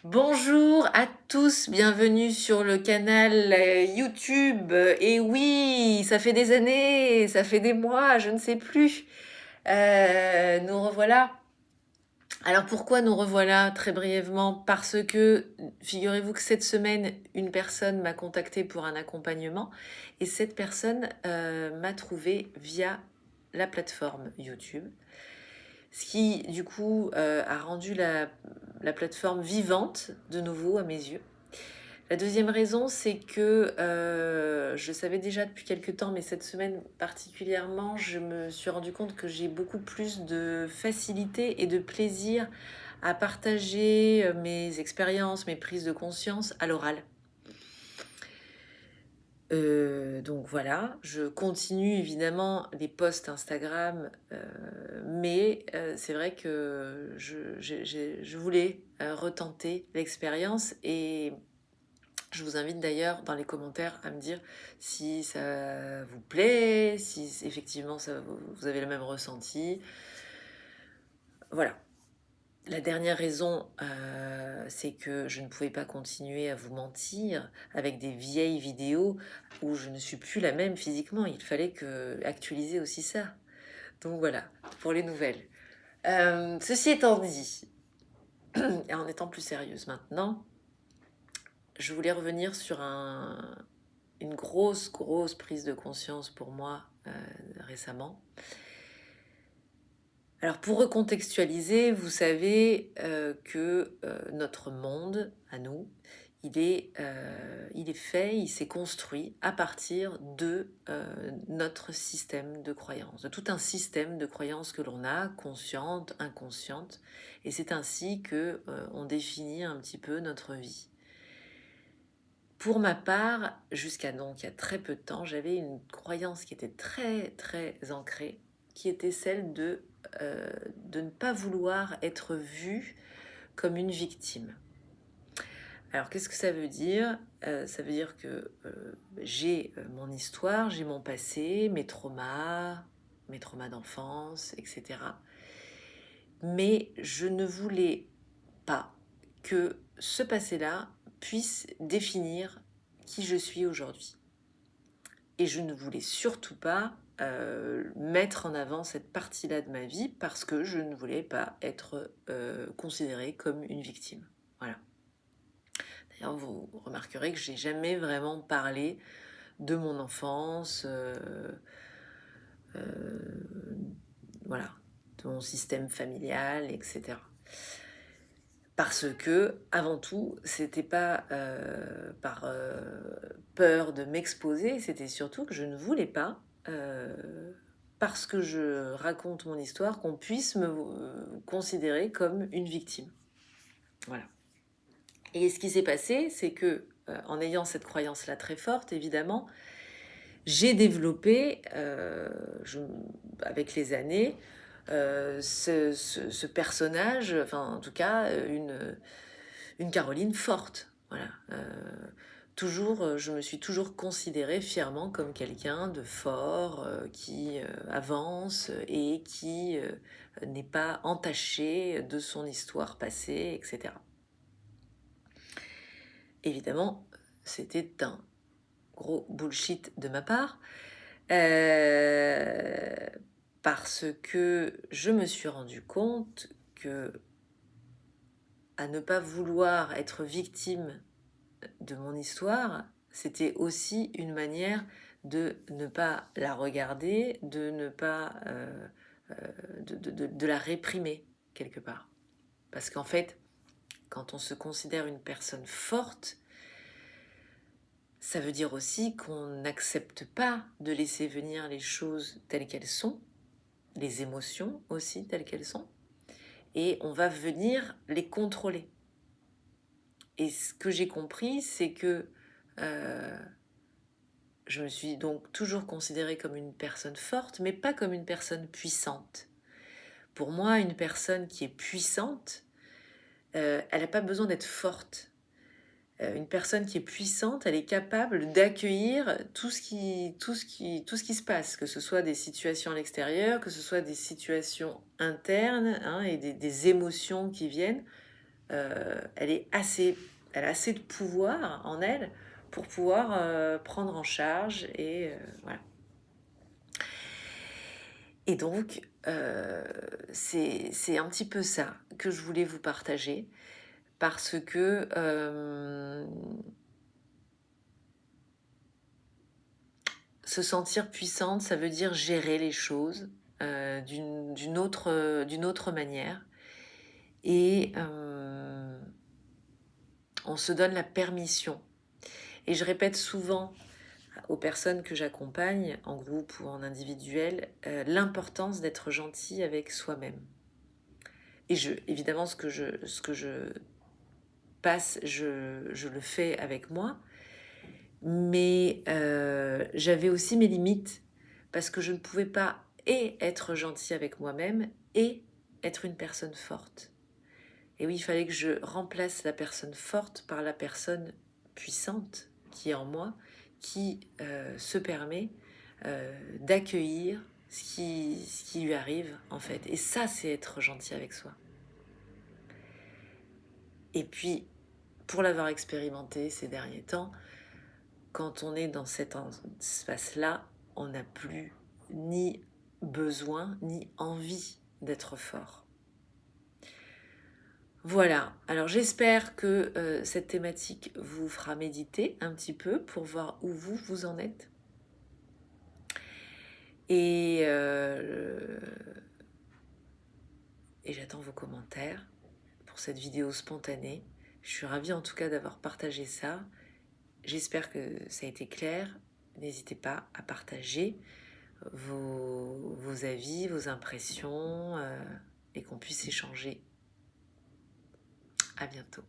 Bonjour à tous, bienvenue sur le canal YouTube. Et oui, ça fait des années, ça fait des mois, je ne sais plus. Nous revoilà. Alors pourquoi nous revoilà très brièvement? Parce que figurez-vous que cette semaine, une personne m'a contacté pour un accompagnement et cette personne m'a trouvé via la plateforme YouTube. Ce qui, du coup, a rendu la plateforme vivante de nouveau à mes yeux. La deuxième raison, c'est que je savais déjà depuis quelques temps, mais cette semaine particulièrement, je me suis rendu compte que j'ai beaucoup plus de facilité et de plaisir à partager mes expériences, mes prises de conscience à l'oral. Donc voilà, je continue évidemment les posts Instagram, mais c'est vrai que je voulais retenter l'expérience et je vous invite d'ailleurs dans les commentaires à me dire si ça vous plaît, si effectivement vous avez le même ressenti. Voilà. La dernière raison, c'est que je ne pouvais pas continuer à vous mentir avec des vieilles vidéos où je ne suis plus la même physiquement. Il fallait actualiser aussi ça. Donc voilà, pour les nouvelles. Ceci étant dit, et en étant plus sérieuse maintenant, je voulais revenir sur une grosse prise de conscience pour moi récemment. Alors pour recontextualiser, vous savez que notre monde, à nous, il est fait, il s'est construit à partir de notre système de croyances, de tout un système de croyances que l'on a, conscientes, inconscientes, et c'est ainsi que on définit un petit peu notre vie. Pour ma part, jusqu'à donc il y a très peu de temps, j'avais une croyance qui était très ancrée, qui était celle de ne pas vouloir être vue comme une victime. Alors qu'est-ce que ça veut dire? Ça veut dire que j'ai mon histoire, j'ai mon passé, mes traumas d'enfance, etc. Mais je ne voulais pas que ce passé-là puisse définir qui je suis aujourd'hui. Et je ne voulais surtout pas mettre en avant cette partie-là de ma vie parce que je ne voulais pas être considérée comme une victime. Voilà. D'ailleurs, vous remarquerez que j'ai jamais vraiment parlé de mon enfance, voilà, de mon système familial, etc. Parce que, avant tout, c'était pas par peur de m'exposer, c'était surtout que je ne voulais pas, parce que je raconte mon histoire, qu'on puisse me considérer comme une victime. Voilà. Et ce qui s'est passé, c'est que, en ayant cette croyance-là très forte, évidemment, j'ai développé, avec les années, ce personnage, enfin en tout cas une Caroline forte. Voilà. Je me suis toujours considérée fièrement comme quelqu'un de fort, qui avance et qui n'est pas entaché de son histoire passée, etc. Évidemment, c'était un gros bullshit de ma part, euh, parce que je me suis rendu compte que à ne pas vouloir être victime de mon histoire, c'était aussi une manière de ne pas la regarder, de ne pas de la réprimer quelque part. Parce qu'en fait, quand on se considère une personne forte, ça veut dire aussi qu'on n'accepte pas de laisser venir les choses telles qu'elles sont, les émotions aussi telles qu'elles sont, et on va venir les contrôler. Et ce que j'ai compris, c'est que je me suis donc toujours considérée comme une personne forte, mais pas comme une personne puissante. Pour moi, une personne qui est puissante, elle n'a pas besoin d'être forte. Une personne qui est puissante, elle est capable d'accueillir tout ce qui se passe, que ce soit des situations à l'extérieur, que ce soit des situations internes, hein, et des émotions qui viennent. elle a assez de pouvoir en elle pour pouvoir prendre en charge et voilà. Et donc, c'est un petit peu ça que je voulais vous partager parce que se sentir puissante, ça veut dire gérer les choses d'une autre manière. Et on se donne la permission. Et je répète souvent aux personnes que j'accompagne, en groupe ou en individuel, l'importance d'être gentil avec soi-même. Et évidemment, ce que je passe, je le fais avec moi, mais j'avais aussi mes limites, parce que je ne pouvais pas et être gentil avec moi-même et être une personne forte. Et oui, il fallait que je remplace la personne forte par la personne puissante qui est en moi, qui se permet d'accueillir ce qui lui arrive, en fait. Et ça, c'est être gentil avec soi. Et puis, pour l'avoir expérimenté ces derniers temps, quand on est dans cet espace-là, on n'a plus ni besoin, ni envie d'être fort. Voilà, alors j'espère que cette thématique vous fera méditer un petit peu pour voir où vous en êtes. Et j'attends vos commentaires pour cette vidéo spontanée. Je suis ravie en tout cas d'avoir partagé ça. J'espère que ça a été clair. N'hésitez pas à partager vos avis, vos impressions et qu'on puisse échanger. À bientôt.